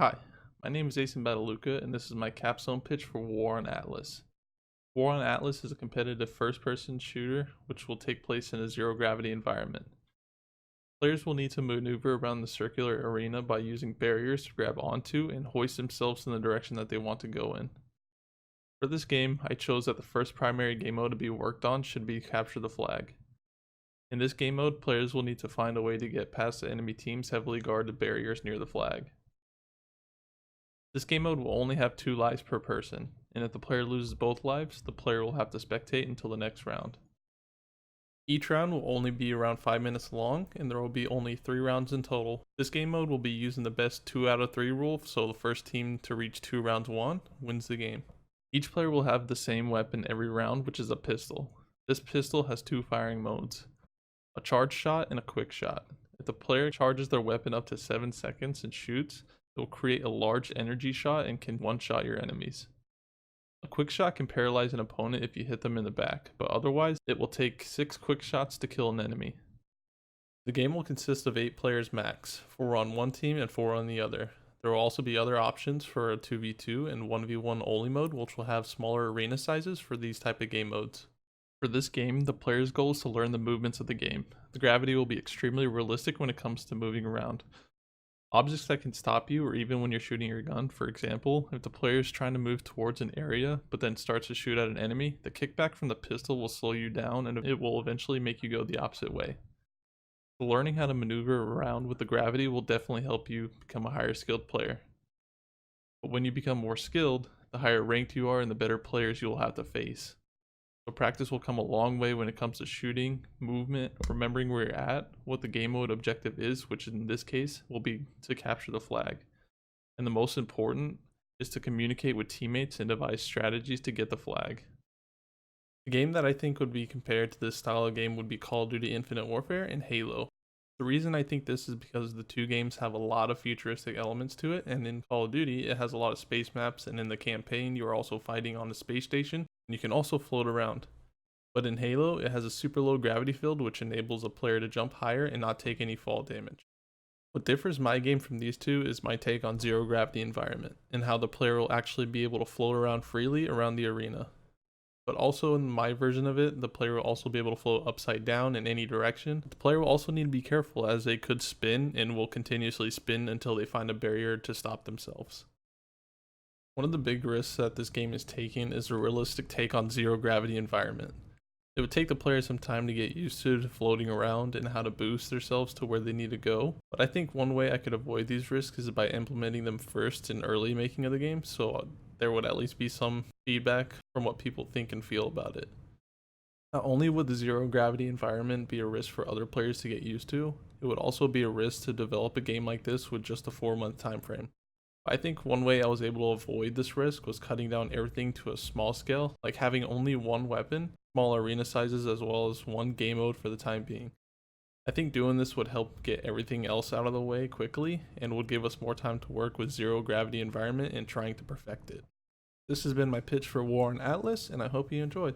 Hi, my name is Asen Bataluka, and this is my capstone pitch for War on Atlas. War on Atlas is a competitive first-person shooter which will take place in a zero-gravity environment. Players will need to maneuver around the circular arena by using barriers to grab onto and hoist themselves in the direction that they want to go in. For this game, I chose that the first primary game mode to be worked on should be Capture the Flag. In this game mode, players will need to find a way to get past the enemy team's heavily guarded barriers near the flag. This game mode will only have 2 lives per person, and if the player loses both lives, the player will have to spectate until the next round. Each round will only be around 5 minutes long, and there will be only 3 rounds in total. This game mode will be using the best 2 out of 3 rule, so the first team to reach 2 rounds won wins the game. Each player will have the same weapon every round, which is a pistol. This pistol has 2 firing modes, a charge shot and a quick shot. If the player charges their weapon up to 7 seconds and shoots, it will create a large energy shot and can one-shot your enemies. A quick shot can paralyze an opponent if you hit them in the back, but otherwise it will take 6 quick shots to kill an enemy. The game will consist of 8 players max, 4 on one team and 4 on the other. There will also be other options for a 2v2 and 1v1 only mode, which will have smaller arena sizes for these type of game modes. For this game, the player's goal is to learn the movements of the game. The gravity will be extremely realistic when it comes to moving around. Objects that can stop you, or even when you're shooting your gun, for example, if the player is trying to move towards an area but then starts to shoot at an enemy, the kickback from the pistol will slow you down and it will eventually make you go the opposite way. So learning how to maneuver around with the gravity will definitely help you become a higher skilled player. But when you become more skilled, the higher ranked you are and the better players you will have to face. So practice will come a long way when it comes to shooting, movement, remembering where you're at, what the game mode objective is, which in this case will be to capture the flag. And the most important is to communicate with teammates and devise strategies to get the flag. The game that I think would be compared to this style of game would be Call of Duty Infinite Warfare and Halo. The reason I think this is because the 2 games have a lot of futuristic elements to it, and in Call of Duty it has a lot of space maps, and in the campaign you are also fighting on the space station. You can also float around. But in Halo, it has a super low gravity field which enables a player to jump higher and not take any fall damage. What differs my game from these 2 is my take on zero gravity environment, and how the player will actually be able to float around freely around the arena. But also in my version of it, the player will also be able to float upside down in any direction. The player will also need to be careful as they could spin and will continuously spin until they find a barrier to stop themselves. One of the big risks that this game is taking is a realistic take on zero gravity environment. It would take the player some time to get used to floating around and how to boost themselves to where they need to go, but I think one way I could avoid these risks is by implementing them first in early making of the game, so there would at least be some feedback from what people think and feel about it. Not only would the zero gravity environment be a risk for other players to get used to, it would also be a risk to develop a game like this with just a 4-month time frame. I think one way I was able to avoid this risk was cutting down everything to a small scale, like having only one weapon, small arena sizes, as well as one game mode for the time being. I think doing this would help get everything else out of the way quickly and would give us more time to work with zero gravity environment and trying to perfect it. This has been my pitch for War on Atlas, and I hope you enjoyed.